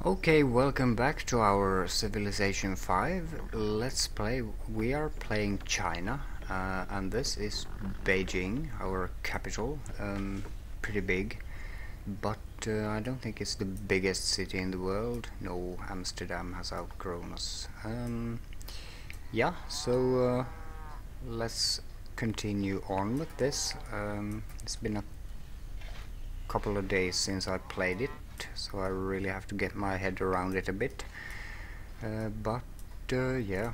Okay, welcome back to our Civilization 5 Let's Play. We are playing China, and this is Beijing, our capital. Pretty big, but I don't think it's the biggest city in the world. No, Amsterdam has outgrown us. Yeah, so let's continue on with this. It's been a couple of days since I played it, so I really have to get my head around it a bit. Yeah.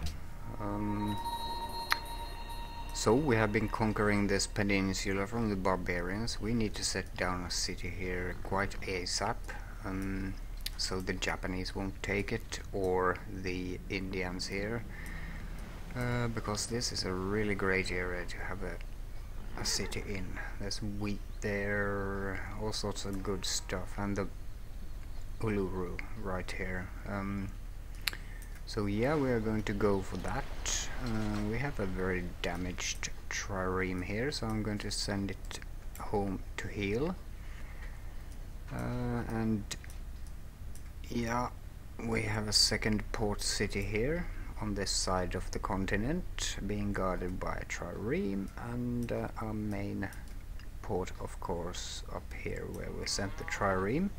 So we have been conquering this peninsula from the barbarians. We need to set down a city here quite ASAP, so the Japanese won't take it, or the Indians here, because this is a really great area to have a city in. There's wheat there, all sorts of good stuff, and the Uluru right here. So yeah, we are going to go for that. We have a very damaged trireme here, so I'm going to send it home to heal. And yeah, we have a second port city here on this side of the continent, being guarded by a trireme, and our main port, of course, up here where we sent the trireme.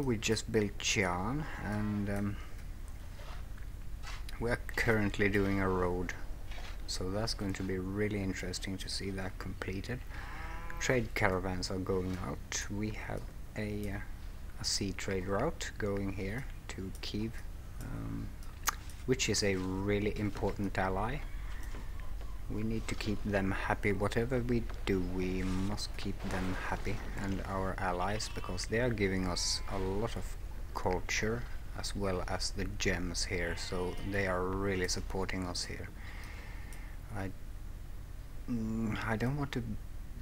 We just built Xi'an, and we are currently doing a road, so that's going to be really interesting to see that completed. Trade caravans are going out. We have a sea trade route going here to Kiev, which is a really important ally. We need to keep them happy. Whatever we do, we must keep them happy, and our allies, because they are giving us a lot of culture as well as the gems here, so they are really supporting us here. I don't want to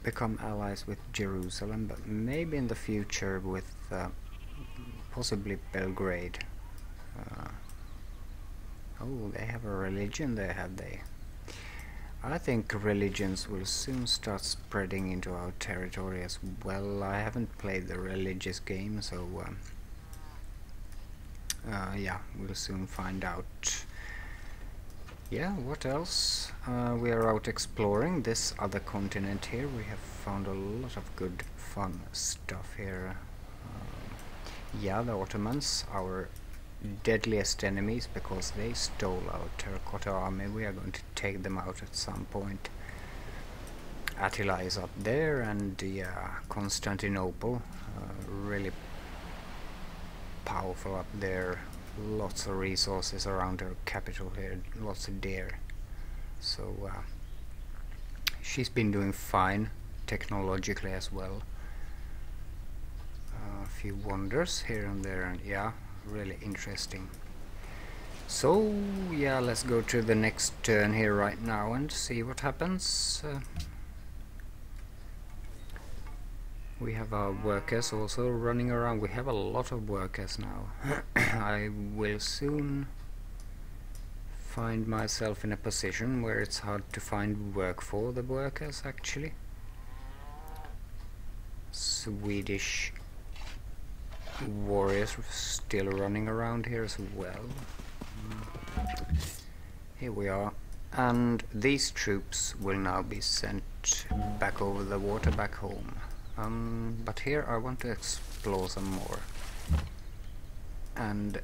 become allies with Jerusalem, but maybe in the future with possibly Belgrade. Oh, they have a religion there, have they? I think religions will soon start spreading into our territory as well. I haven't played the religious game, so yeah, we'll soon find out. Yeah, what else? We are out exploring this other continent here. We have found a lot of good fun stuff here. Yeah, the Ottomans, our deadliest enemies, because they stole our terracotta army. We are going to take them out at some point. Attila is up there, and yeah, Constantinople, really powerful up there. Lots of resources around her capital here, lots of deer. So she's been doing fine technologically as well. A few wonders here and there, and yeah, really interesting. So yeah, let's go to the next turn here right now and see what happens. We have our workers also running around. We have a lot of workers now. I will soon find myself in a position where it's hard to find work for the workers, actually. Swedish warriors still running around here as well. Here we are, and these troops will now be sent back over the water back home. But here I want to explore some more, and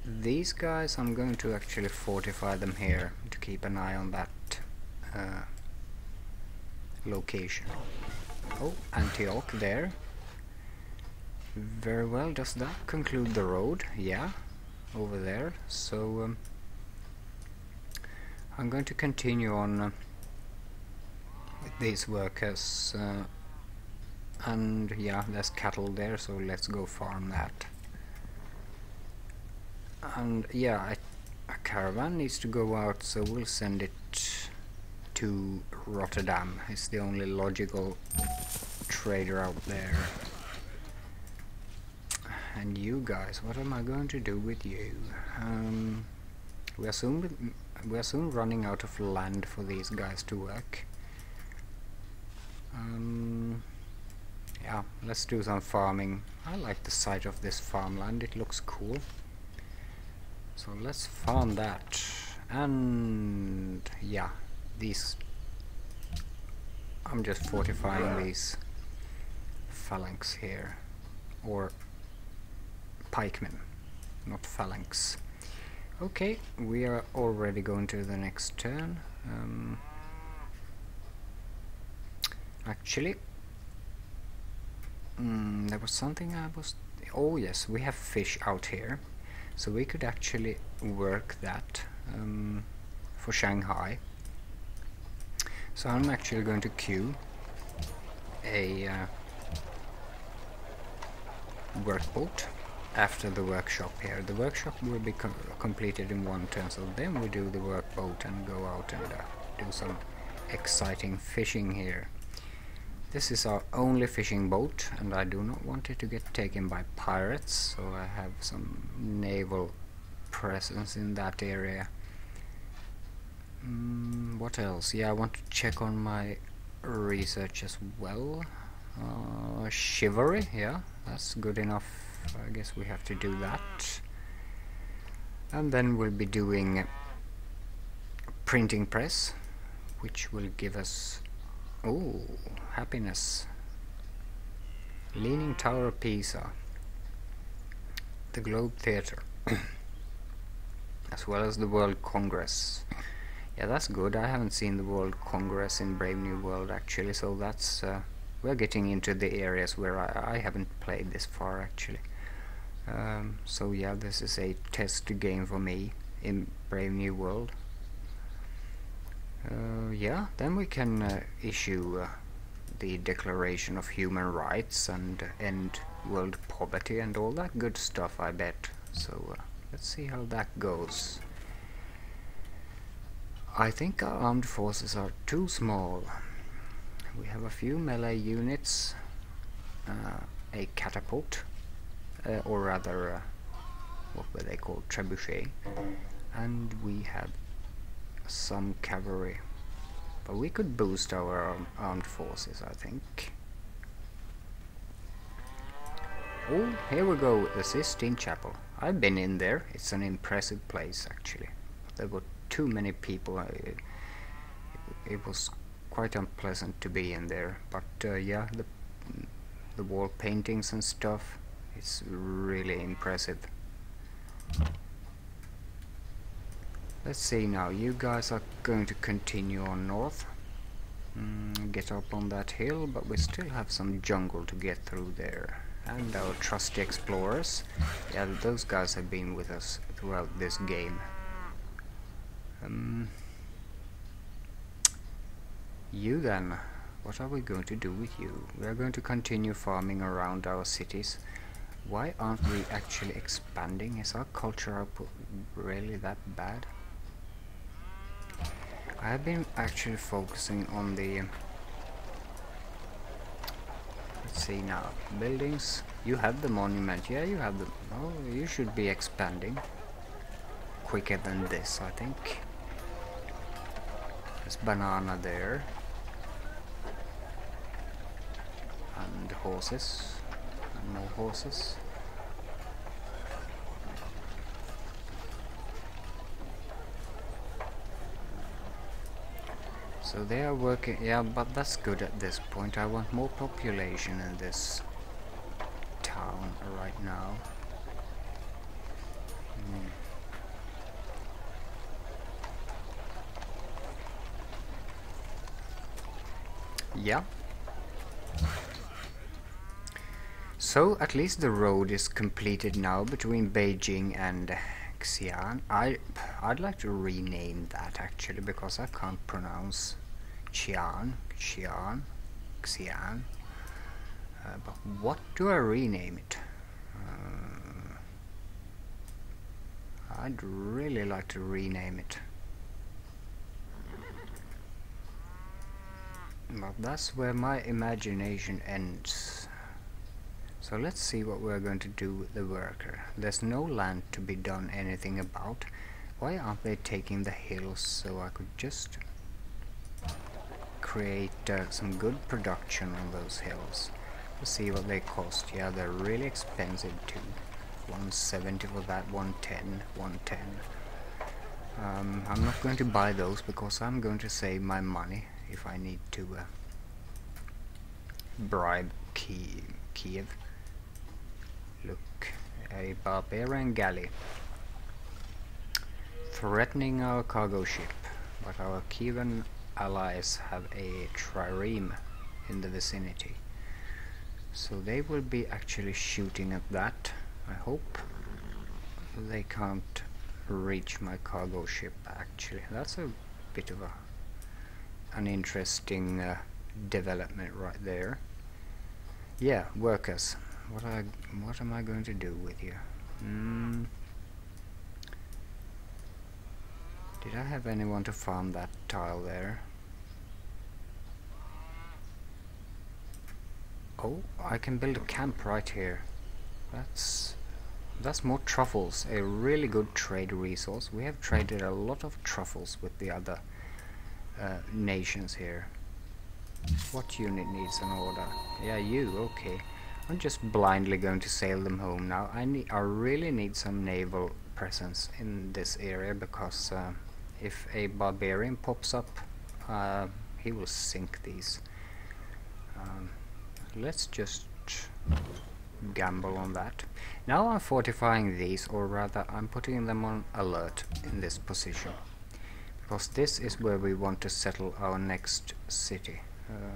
these guys, I'm going to actually fortify them here to keep an eye on that location. Oh, Antioch there. Very well, does that conclude the road? Yeah, over there. So I'm going to continue on with these workers, and yeah, there's cattle there, so let's go farm that. And yeah, a caravan needs to go out, so we'll send it to Rotterdam. It's the only logical trader out there. And you guys, what am I going to do with you? We are soon running out of land for these guys to work. yeah, let's do some farming. I like the site of this farmland, it looks cool. So let's farm that. And yeah, these, I'm just fortifying these phalanx here, or pikemen, not phalanx. Okay, we are already going to the next turn. Actually, there was something I was... Oh yes, we have fish out here, so we could actually work that for Shanghai. So I'm actually going to queue a workboat after the workshop here. The workshop will be completed in one turn, so then we do the workboat and go out and do some exciting fishing here. This is our only fishing boat, and I do not want it to get taken by pirates, so I have some naval presence in that area. What else? Yeah, I want to check on my research as well. Chivalry, yeah, that's good enough. I guess we have to do that. And then we'll be doing printing press, which will give us, oh, happiness. Leaning Tower of Pisa, the Globe Theatre, as well as the World Congress. Yeah, that's good. I haven't seen the World Congress in Brave New World actually, so that's we're getting into the areas where I haven't played this far actually. So yeah, this is a test game for me in Brave New World. Yeah, then we can issue the Declaration of Human Rights and end world poverty and all that good stuff, I bet. So let's see how that goes. I think our armed forces are too small. We have a few melee units, a catapult, or rather, what were they called, trebuchet, and we have some cavalry. But we could boost our armed forces, I think. Oh, here we go, the Sistine Chapel. I've been in there. It's an impressive place, actually. There were too many people. It was quite unpleasant to be in there. But yeah, the wall paintings and stuff, it's really impressive. Let's see now, you guys are going to continue on north, get up on that hill, but we still have some jungle to get through there. And our trusty explorers, yeah, those guys have been with us throughout this game. You then, what are we going to do with you? We are going to continue farming around our cities. Why aren't we actually expanding? Is our culture output really that bad? I have been actually focusing on the... let's see now, buildings. You have the monument, yeah, you have the... oh, you should be expanding quicker than this, I think. There's banana there. And horses. And more horses. So they are working, yeah, but that's good at this point. I want more population in this town right now. Yeah. So at least the road is completed now between Beijing and Xi'an. I'd like to rename that actually, because I can't pronounce Xi'an. But what do I rename it? I'd really like to rename it. But that's where my imagination ends. So let's see what we're going to do with the worker. There's no land to be done anything about. Why aren't they taking the hills so I could just create some good production on those hills? Let's see what they cost. Yeah, they're really expensive too. 170 for that, 110, 110. I'm not going to buy those because I'm going to save my money if I need to bribe Kiev. Look, a barbarian galley threatening our cargo ship, but our Kievan allies have a trireme in the vicinity, so they will be actually shooting at that. I hope they can't reach my cargo ship. Actually, that's a bit of an interesting development right there. Yeah, workers, what am I going to do with you? Did I have anyone to farm that tile there? Oh, I can build a camp right here. That's more truffles, a really good trade resource. We have traded a lot of truffles with the other nations here. What unit needs an order? Yeah, you, okay. I'm just blindly going to sail them home now. I really need some naval presence in this area because if a barbarian pops up, he will sink these. Let's just gamble on that. Now I'm fortifying these, or rather I'm putting them on alert in this position, because this is where we want to settle our next city,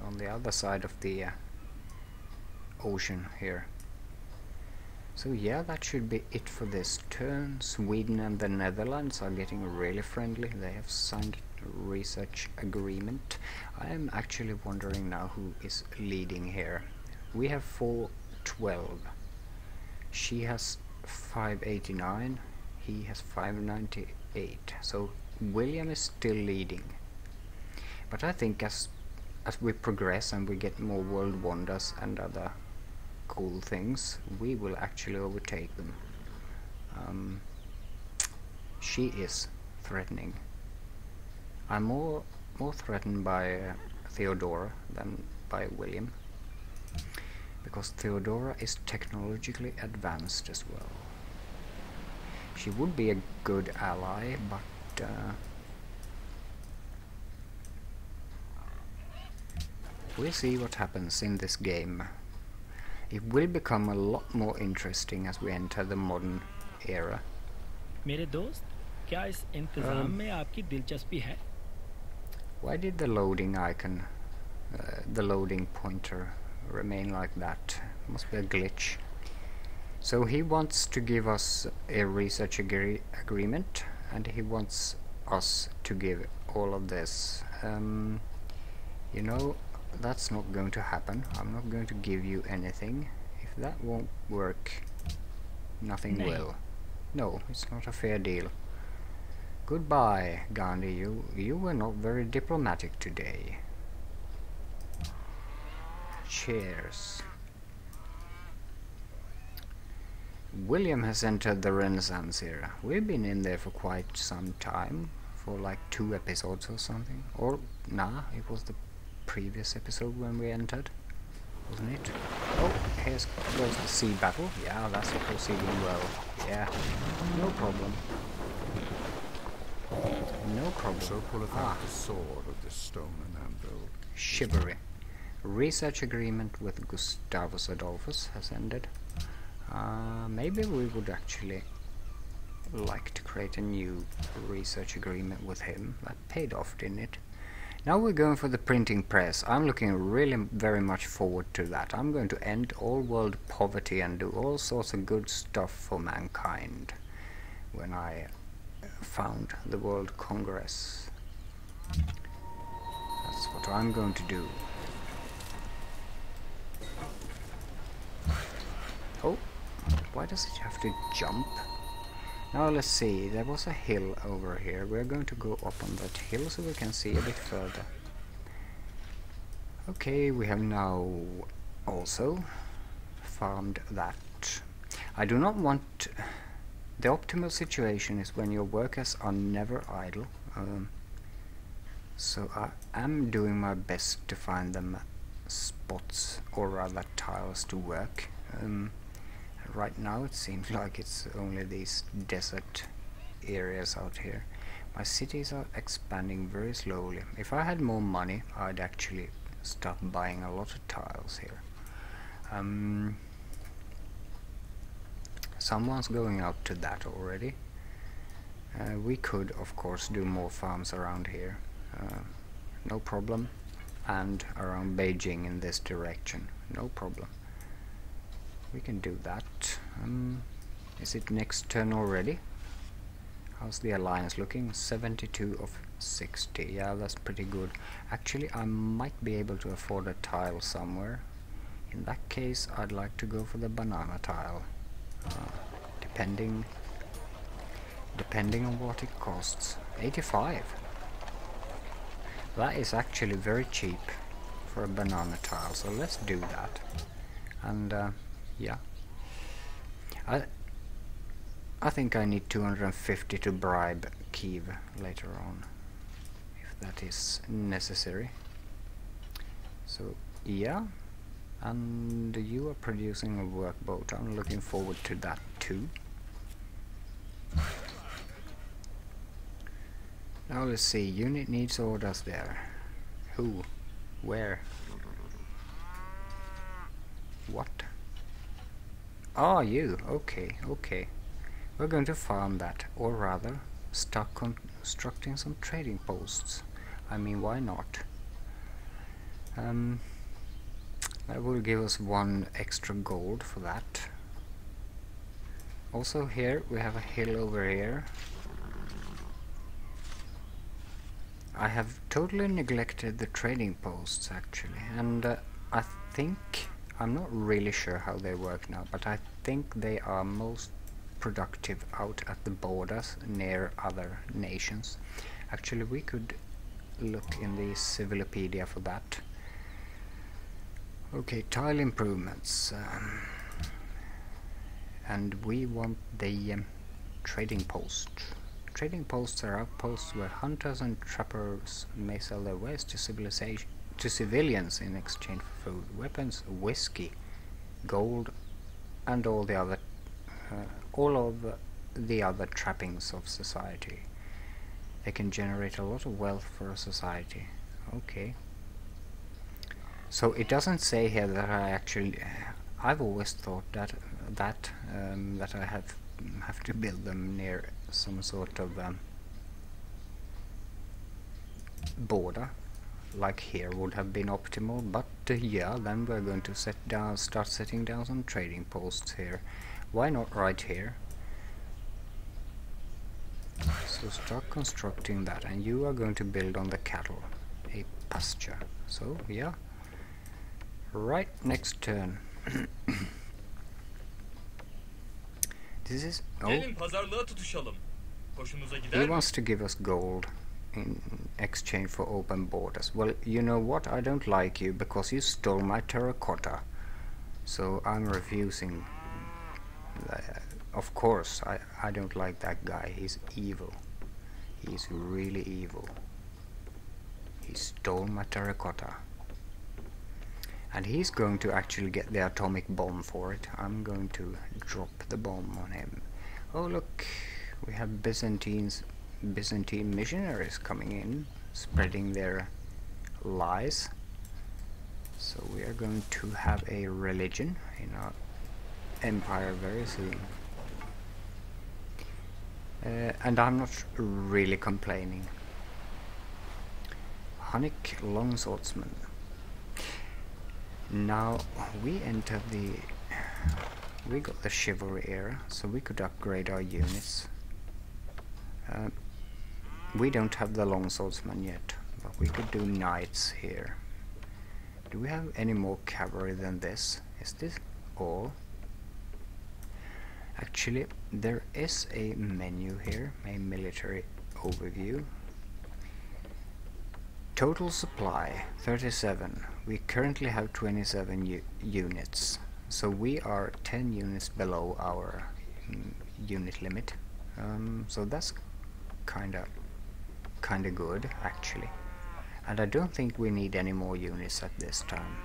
on the other side of the ocean here. So yeah, that should be it for this turn. Sweden and the Netherlands are getting really friendly. They have signed a research agreement. I am actually wondering now who is leading here. We have 412. She has 589. He has 598. So William is still leading. But I think as we progress and we get more world wonders and other cool things, we will actually overtake them. She is threatening. I'm more threatened by Theodora than by William, because Theodora is technologically advanced as well. She would be a good ally, but we'll see what happens in this game. It will become a lot more interesting as we enter the modern era. मेरे दोस्त, क्या इस इंतजाम में आपकी दिलचस्पी है? Why did the loading icon, the loading pointer, remain like that? Must be a glitch. So he wants to give us a research agreement, and he wants us to give all of this. You know, that's not going to happen. I'm not going to give you anything. If that won't work, nothing will. No, it's not a fair deal. Goodbye, Gandhi. You were not very diplomatic today. Cheers. William has entered the Renaissance era. We've been in there for quite some time, for like 2 episodes or something. Or, nah, it was the previous episode when we entered, wasn't it? Oh, here's goes the sea battle. Yeah, that's proceeding well. Yeah, no problem. No problem. So pull out the sword of this stone and anvil. Chivalry. Research agreement with Gustavus Adolphus has ended. Maybe we would actually like to create a new research agreement with him. That paid off, didn't it? Now we're going for the printing press. I'm looking really very much forward to that. I'm going to end all world poverty and do all sorts of good stuff for mankind when I found the World Congress. That's what I'm going to do. Oh, why does it have to jump? Now let's see, there was a hill over here. We're going to go up on that hill so we can see a bit further. Okay, we have now also farmed that. I do not want... The optimal situation is when your workers are never idle. So I am doing my best to find them spots or rather tiles to work. Right now it seems like it's only these desert areas out here. My cities are expanding very slowly. If I had more money, I'd actually start buying a lot of tiles here. Someone's going out to that already. We could of course do more farms around here, no problem, and around Beijing in this direction, no problem. We can do that. Is it next turn already? How's the alliance looking? 72 of 60. Yeah, that's pretty good. Actually, I might be able to afford a tile somewhere. In that case, I'd like to go for the banana tile. Depending on what it costs. 85. That is actually very cheap for a banana tile, so let's do that. And yeah, I think I need 250 to bribe Kiev later on, if that is necessary. So yeah, and you are producing a workboat. I'm looking forward to that too. Now let's see, unit needs orders there. Who? Where? What? Ah, you. Okay, okay. We're going to farm that, or rather start constructing some trading posts. I mean, why not? That will give us 1 extra gold for that. Also here we have a hill over here. I have totally neglected the trading posts actually, and I think, I'm not really sure how they work now, but I think they are most productive out at the borders near other nations. Actually, we could look in the Civilopedia for that. Okay, tile improvements, and we want the trading post. Trading posts are outposts where hunters and trappers may sell their wares to civilians in exchange for food, weapons, whiskey, gold, and all of the other trappings of society. They can generate a lot of wealth for a society. Okay. So it doesn't say here that I actually. I've always thought that I have to build them near some sort of border, like here would have been optimal. But yeah, then we're going to start setting down some trading posts here. Why not right here? So start constructing that, and you are going to build on the cattle, a pasture. So yeah, right, next turn. This is Gelin pazarlığa tutuşalım. Hoşunuza gider he mi? wants to give us gold in exchange for open borders. Well, you know what? I don't like you because you stole my terracotta. So I'm refusing. Of course, I don't like that guy. He's evil. He's really evil. He stole my terracotta. And he's going to actually get the atomic bomb for it. I'm going to drop the bomb on him. Oh look, we have Byzantine missionaries coming in, spreading their lies. So we are going to have a religion in our empire very soon. And I'm not really complaining. Hunnic longswordsman. Now we got the chivalry era, so we could upgrade our units. We don't have the longswordsman yet, but we could do knights here. Do we have any more cavalry than this? Is this all? Actually, there is a menu here, a military overview. Total supply 37. We currently have 27 units, so we are 10 units below our unit limit. So that's kinda good actually. And I don't think we need any more units at this time.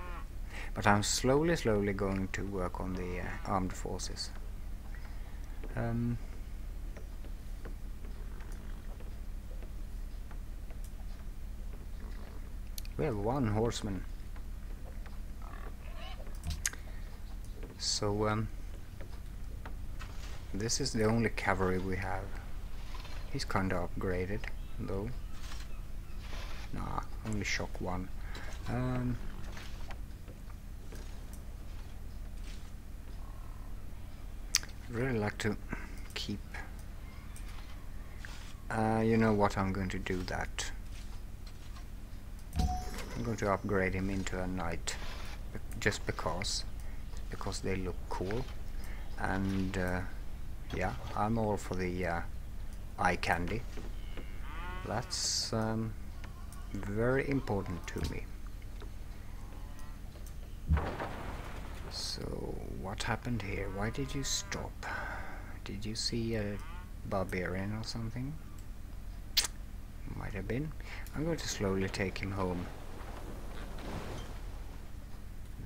But I'm slowly going to work on the armed forces. We have one horseman. So this is the only cavalry we have. He's kinda upgraded though. Nah, only shock 1. I'd really like to keep... you know what, I'm going to do that. I'm going to upgrade him into a knight. Just because they look cool. And yeah, I'm all for the eye candy. That's very important to me. So what happened here? Why did you stop? Did you see a barbarian or something? Might have been. I'm going to slowly take him home.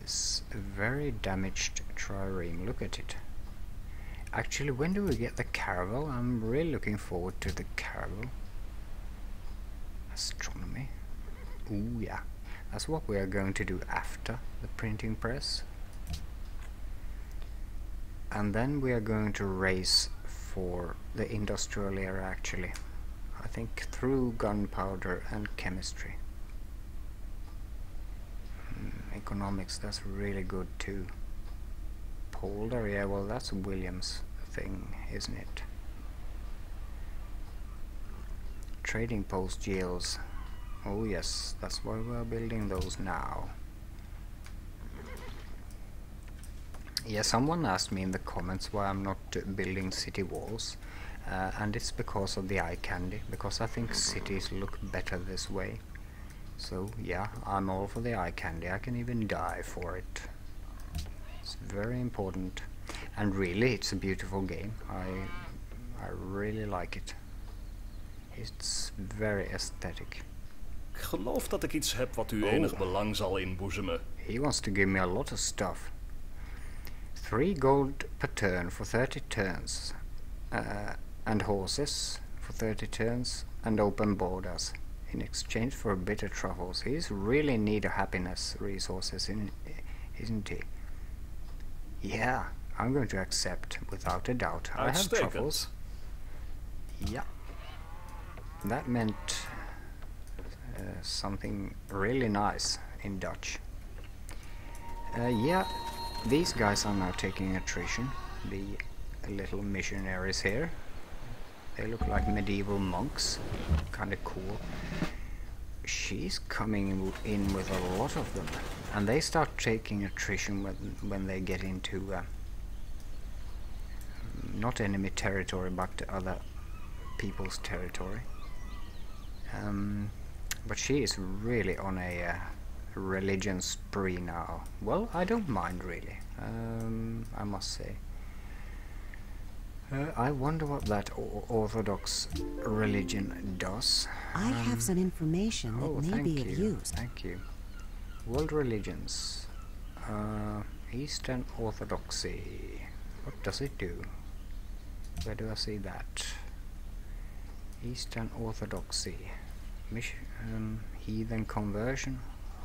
This very damaged trireme, look at it. Actually, when do we get the caravel? I'm really looking forward to the caravel. Astronomy. Ooh, yeah. That's what we are going to do after the printing press. And then we are going to race for the industrial era, actually. I think through gunpowder and chemistry. Economics, that's really good too. Polder, yeah, well that's Williams' thing, isn't it? Trading post jails. Oh yes, that's why we're building those now. Yeah, someone asked me in the comments why I'm not building city walls, and it's because of the eye candy, because I think cities look better this way. So yeah, I'm all for the eye candy. I can even die for it. It's very important, and really it's a beautiful game. I really like it. It's very aesthetic. Ik geloof dat ik iets heb wat u enig belang zal inboezemen. He wants to give me a lot of stuff. 3 gold per turn for 30 turns, and horses for 30 turns, and open borders in exchange for bitter truffles. He's really in need of happiness resources, isn't he? Yeah, I'm going to accept without a doubt. I have truffles. Yeah. That meant something really nice in Dutch. Yeah, these guys are now taking attrition. The little missionaries here. They look like medieval monks. Kinda cool. She's coming in with a lot of them. And they start taking attrition when they get into not enemy territory but other people's territory. But she is really on a religion spree now. Well, I don't mind really, I must say. I wonder what that Orthodox religion does. I have some information that may be of use. Thank you. World religions. Eastern Orthodoxy. What does it do? Where do I see that? Eastern Orthodoxy. Heathen conversion.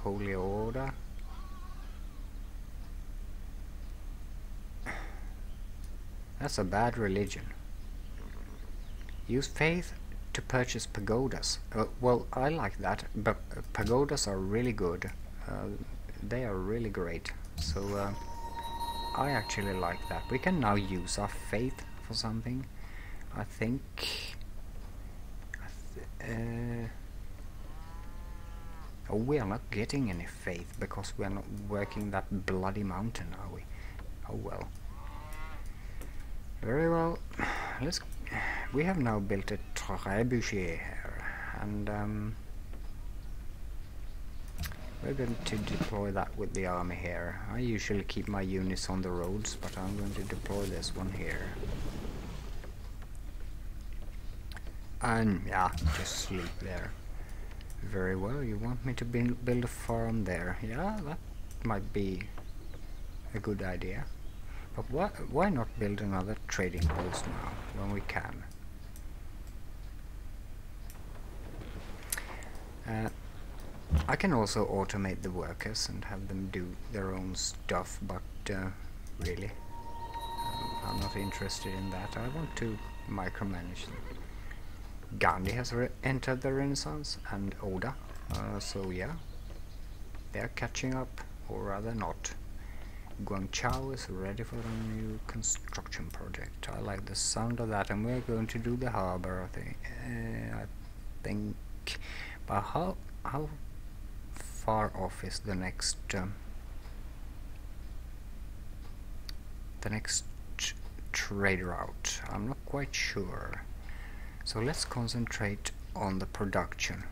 Holy Order. That's a bad religion. Use faith to purchase pagodas. Well, I like that, but pagodas are really good. They are really great. So I actually like that. We can now use our faith for something. I think. Oh, we are not getting any faith because we are not working that bloody mountain, are we? Oh well. Very well. We have now built a trebuchet here, and we're going to deploy that with the army here. I usually keep my units on the roads, but I'm going to deploy this one here. And yeah, just sleep there. Very well. You want me to build a farm there? Yeah, might be a good idea. But why not build another trading post now when we can? I can also automate the workers and have them do their own stuff, but really, I'm not interested in that. I want to micromanage them. Gandhi has entered the Renaissance, and Oda, so yeah, they're catching up, or rather not. Guangzhou is ready for a new construction project. I like the sound of that, and we're going to do the harbor, I think. But how far off is the next trade route? I'm not quite sure. So let's concentrate on the production.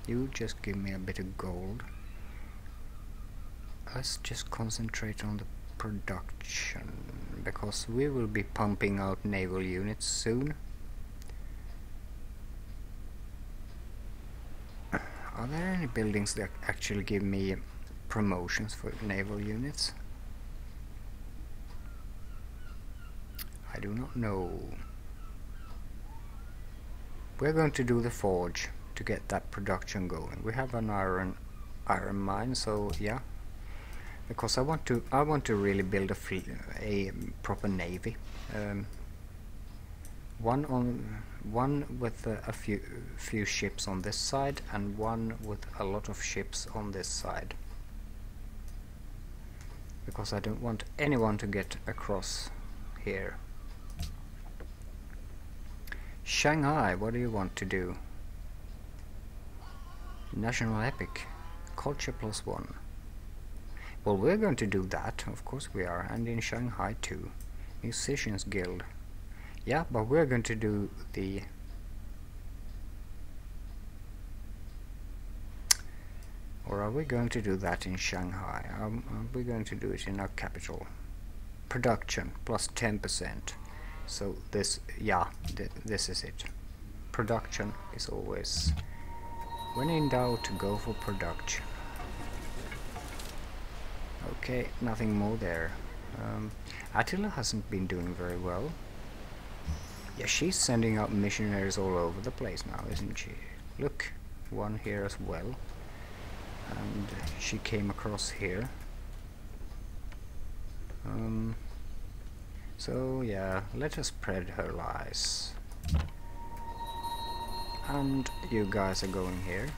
You just give me a bit of gold. Let's just concentrate on the production, because we will be pumping out naval units soon. Are there any buildings that actually give me promotions for naval units? I do not know. We're going to do the forge to get that production going. We have an iron mine, so yeah. Because I want to really build a proper navy. One with a few ships on this side, and one with a lot of ships on this side. Because I don't want anyone to get across here. Shanghai, what do you want to do? National Epic, Culture +1. Well, we're going to do that, of course we are, and in Shanghai too. Musicians Guild. Yeah, but we're going to do the... Or are we going to do that in Shanghai? Are we going to do it in our capital? Production, plus 10%. So this, yeah, this is it. Production is always... When in doubt, go for production. Okay, nothing more there. Attila hasn't been doing very well. Yeah, she's sending out missionaries all over the place now, isn't she? Look, one here as well. And she came across here. So yeah, let us spread her lies. And you guys are going here.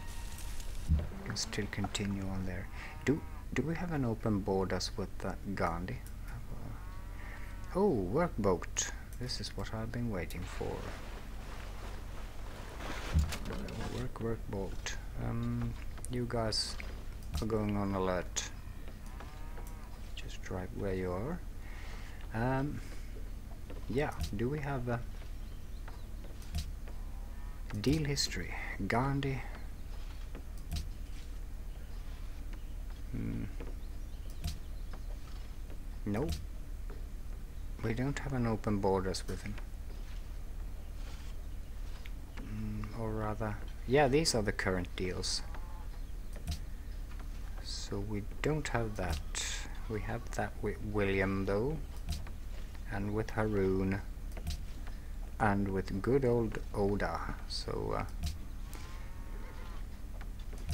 You can still continue on there. Do we have an open borders with Gandhi? Oh, workboat. This is what I've been waiting for. Workboat. You guys are going on alert. Just right where you are. Yeah, do we have a deal history? Gandhi. No, we don't have an open borders with him. Or rather, yeah, these are the current deals. So we don't have that. We have that with William though, and with Haroon, and with good old Oda. So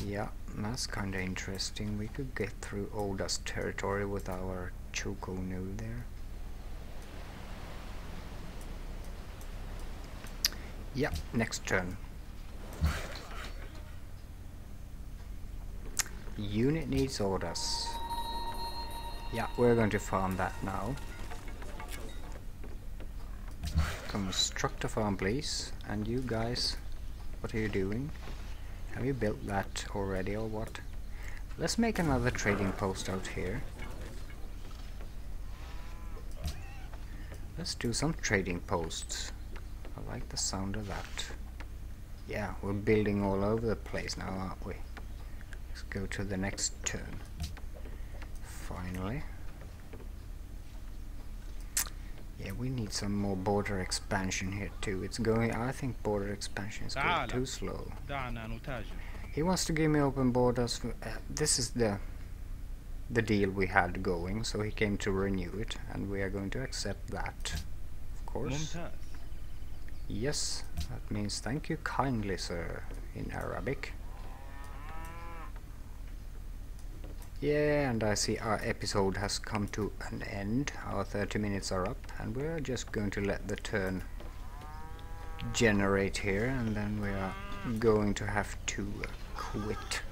yeah, that's kinda interesting. We could get through Oda's territory with our Chokonu there. Yeah, next turn. Unit needs orders. Yeah, we're going to farm that now. Construct a farm, please. And you guys, what are you doing? Have you built that already or what? Let's make another trading post out here. Let's do some trading posts. I like the sound of that. Yeah, we're building all over the place now, aren't we? Let's go to the next turn. Finally. Yeah, we need some more border expansion here too. It's going, I think border expansion is going too slow. He wants to give me open borders. This is the deal we had going, so he came to renew it, and we are going to accept that, of course. ممتاز. Yes, that means thank you kindly, sir, in Arabic. Yeah, and I see our episode has come to an end. Our 30 minutes are up, and we're just going to let the turn generate here, and then we are going to have to quit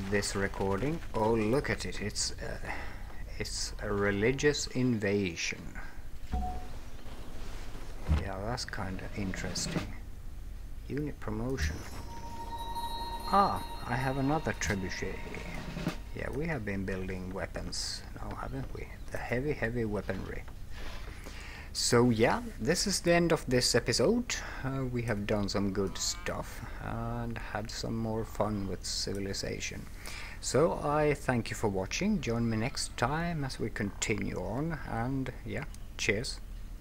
this recording. Oh, look at it! It's a religious invasion. Yeah, that's kind of interesting. Unit promotion. Ah, I have another trebuchet. Yeah, we have been building weapons now, haven't we? The heavy weaponry. So yeah, this is the end of this episode. We have done some good stuff and had some more fun with civilization. So I thank you for watching. Join me next time as we continue on, and yeah, cheers.